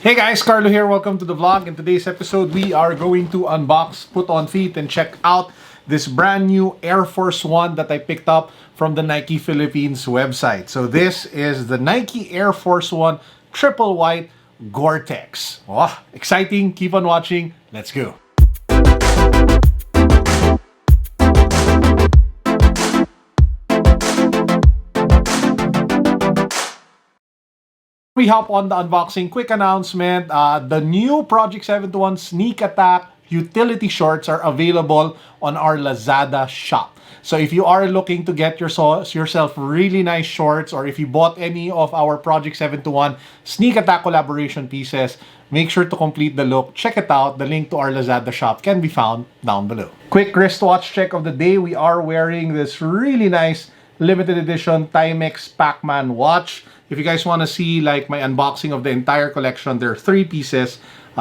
Hey guys, Carlo here. Welcome to the vlog. In today's episode, we are going to unbox, put on feet, and check out this brand new Air Force One that I picked up from the Nike Philippines website. So this is the Nike Air Force One Triple White Gore-Tex. Oh, exciting. Keep on watching. Let's go. We hop on the unboxing. Quick announcement, the new Project 721 Sneak Attack utility shorts are available on our Lazada shop. So if you are looking to get yourself really nice shorts, or if you bought any of our Project 721 Sneak Attack collaboration pieces, make sure to complete the look. Check it out. The link to our Lazada shop can be found down below. Quick wristwatch check of the day. We are wearing this really nice limited edition Timex Pac-Man watch. If you guys want to see like my unboxing of the entire collection, there are 3 pieces.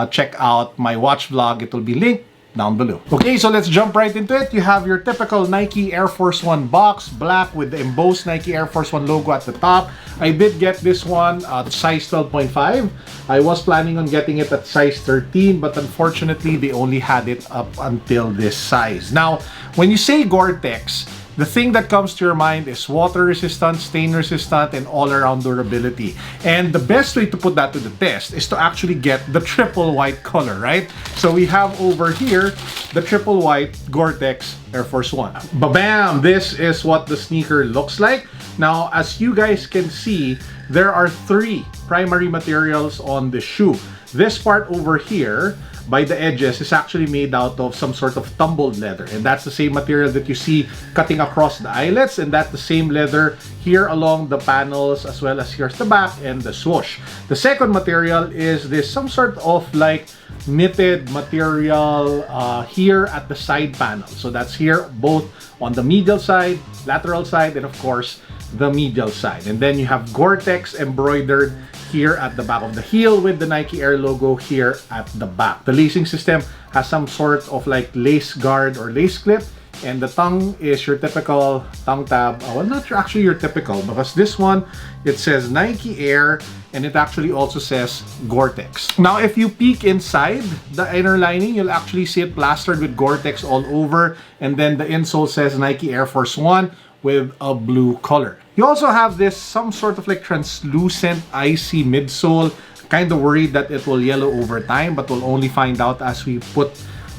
Check out my watch vlog. It will be linked down below. Okay, so let's jump right into it. You have your typical Nike Air Force One box, black with the embossed Nike Air Force One logo at the top. I did get this one at size 12.5. I was planning on getting it at size 13, but unfortunately, they only had it up until this size. Now, when you say Gore-Tex, the thing that comes to your mind is water resistant, stain resistant, and all around durability. And the best way to put that to the test is to actually get the triple white color, right? So we have over here the triple white Gore-Tex Air Force One. Ba-bam! This is what the sneaker looks like. Now, as you guys can see, there are 3 primary materials on the shoe. This part over here, by the edges, is actually made out of some sort of tumbled leather, and that's the same material that you see cutting across the eyelets, and that's the same leather here along the panels, as well as here's the back and the swoosh. The second material is this some sort of like knitted material here at the side panel. So that's here both on the medial side, lateral side, and of course the medial side. And then you have Gore-Tex embroidered here at the back of the heel with the Nike Air logo here at the back. The lacing system has some sort of like lace guard or lace clip, and the tongue is your typical tongue tab. Well, not actually your typical, because this one, it says Nike Air, and it actually also says Gore-Tex. Now, if you peek inside the inner lining, you'll actually see it plastered with Gore-Tex all over, and then the insole says Nike Air Force One with a blue color. You also have this some sort of like translucent icy midsole. Kind of worried that it will yellow over time, but we'll only find out as we put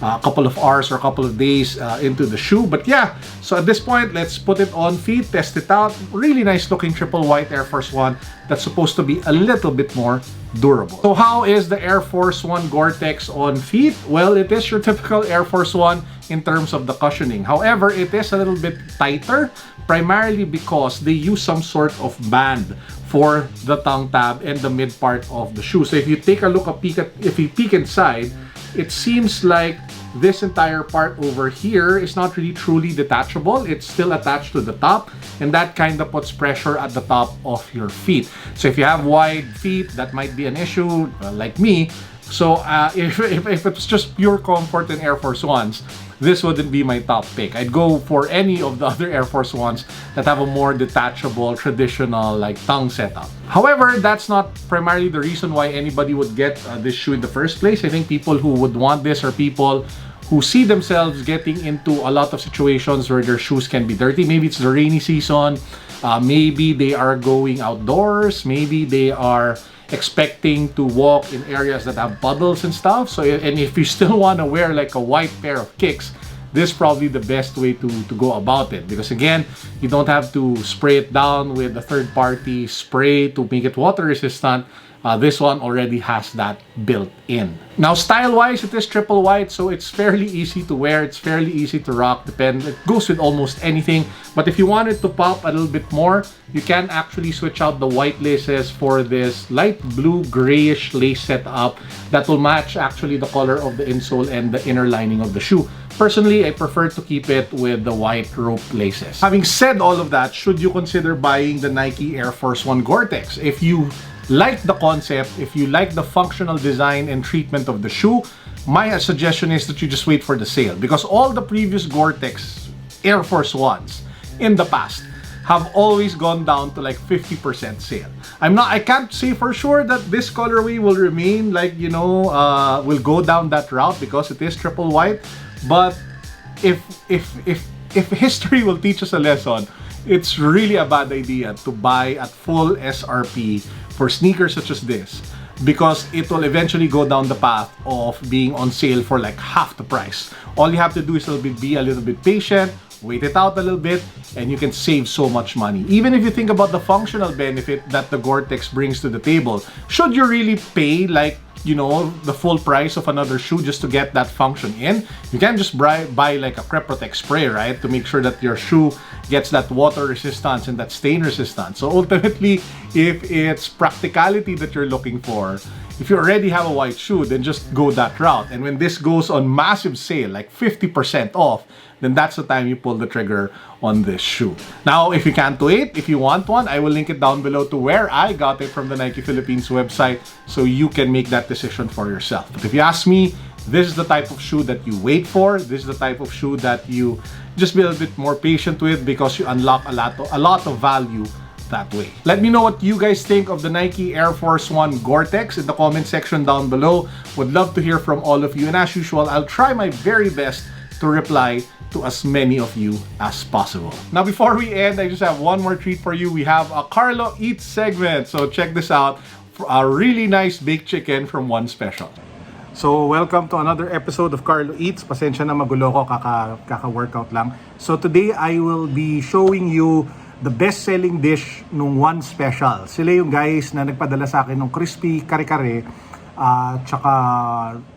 a couple of hours or a couple of days into the shoe. But yeah, so at this point, let's put it on feet, test it out. Really nice looking triple white Air Force One that's supposed to be a little bit more durable. So how is the Air Force One Gore-Tex on feet? Well, it is your typical Air Force One in terms of the cushioning. However, it is a little bit tighter, primarily because they use some sort of band for the tongue tab and the mid part of the shoe. So if you take a look, if you peek inside, it seems like this entire part over here is not really truly detachable. It's still attached to the top, and that kind of puts pressure at the top of your feet. So if you have wide feet, that might be an issue, like me. So if it's just pure comfort in Air Force Ones, this wouldn't be my top pick. I'd go for any of the other Air Force Ones that have a more detachable, traditional like tongue setup. However, that's not primarily the reason why anybody would get this shoe in the first place. I think people who would want this are people who see themselves getting into a lot of situations where their shoes can be dirty. Maybe it's the rainy season, maybe they are going outdoors, maybe they are expecting to walk in areas that have puddles and stuff. So, and if you still want to wear like a white pair of kicks, this is probably the best way to go about it, because again, you don't have to spray it down with a third-party spray to make it water resistant. This one already has that built in. Now, style-wise, it is triple white, so it's fairly easy to wear. It's fairly easy to rock. It goes with almost anything. But if you want it to pop a little bit more, you can actually switch out the white laces for this light blue grayish lace setup that will match actually the color of the insole and the inner lining of the shoe. Personally, I prefer to keep it with the white rope laces. Having said all of that, should you consider buying the Nike Air Force One Gore-Tex? If you like the concept, if you like the functional design and treatment of the shoe, my suggestion is that you just wait for the sale, because all the previous Gore-Tex Air Force Ones in the past have always gone down to like 50% sale. I can't say for sure that this colorway will remain like, you know, will go down that route because it is triple white. But if history will teach us a lesson, it's really a bad idea to buy at full SRP for sneakers such as this, because it will eventually go down the path of being on sale for like half the price. All you have to do is be a little bit patient, wait it out a little bit, and you can save so much money. Even if you think about the functional benefit that the Gore-Tex brings to the table, should you really pay like, you know, the full price of another shoe just to get that function in? You can't just buy like a Crep Protect spray, right, to make sure that your shoe gets that water resistance and that stain resistance. So ultimately, if it's practicality that you're looking for, if you already have a white shoe, then just go that route. And when this goes on massive sale, like 50% off, then that's the time you pull the trigger on this shoe. Now, if you can't wait, if you want one, I will link it down below to where I got it from the Nike Philippines website, so you can make that decision for yourself. But if you ask me, this is the type of shoe that you wait for. This is the type of shoe that you just be a bit more patient with, because you unlock a lot of value that way. Let me know what you guys think of the Nike Air Force 1 Gore-Tex in the comment section down below. Would love to hear from all of you, and as usual, I'll try my very best to reply to as many of you as possible. Now, before we end, I just have one more treat for you. We have a Carlo Eats segment, so check this out. A really nice baked chicken from One Special. So, welcome to another episode of Carlo Eats. Pasensya na, magulo ko, kaka-workout lang. So today, I will be showing you the best-selling dish nung One Special. Sila yung guys na nagpadala sa akin ng crispy kare-kare, tsaka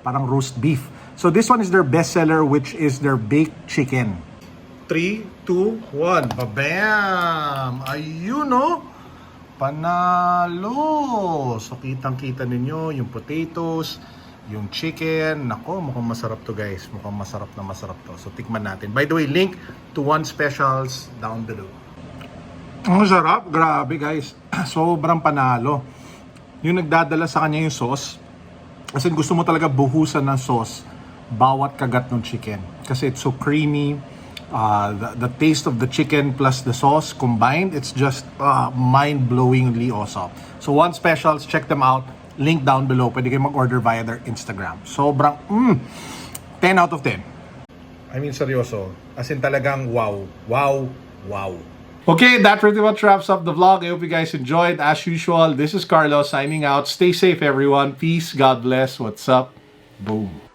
parang roast beef. So this one is their bestseller, which is their baked chicken. 3, 2, 1. Bam! Ayun, no? Panalo! So kitang-kita ninyo yung potatoes, yung chicken. Nako, mukhang masarap to, guys. Mukhang masarap to. So tikman natin. By the way, link to One Specials down below. Ang sarap, grabe, guys. Sobrang panalo. Yung nagdadala sa kanya yung sauce, kasi gusto mo talaga buhusan ng sauce bawat kagat ng chicken, kasi it's so creamy. The taste of the chicken plus the sauce combined, it's just mind-blowingly awesome. So One Specials, check them out. Link down below. Pwede kayo mag-order via their Instagram. Sobrang 10 out of 10. I mean, seryoso. As in talagang wow. Okay, that pretty much wraps up the vlog. I hope you guys enjoyed. As usual, this is Carlo signing out. Stay safe, everyone. Peace. God bless. What's up? Boom.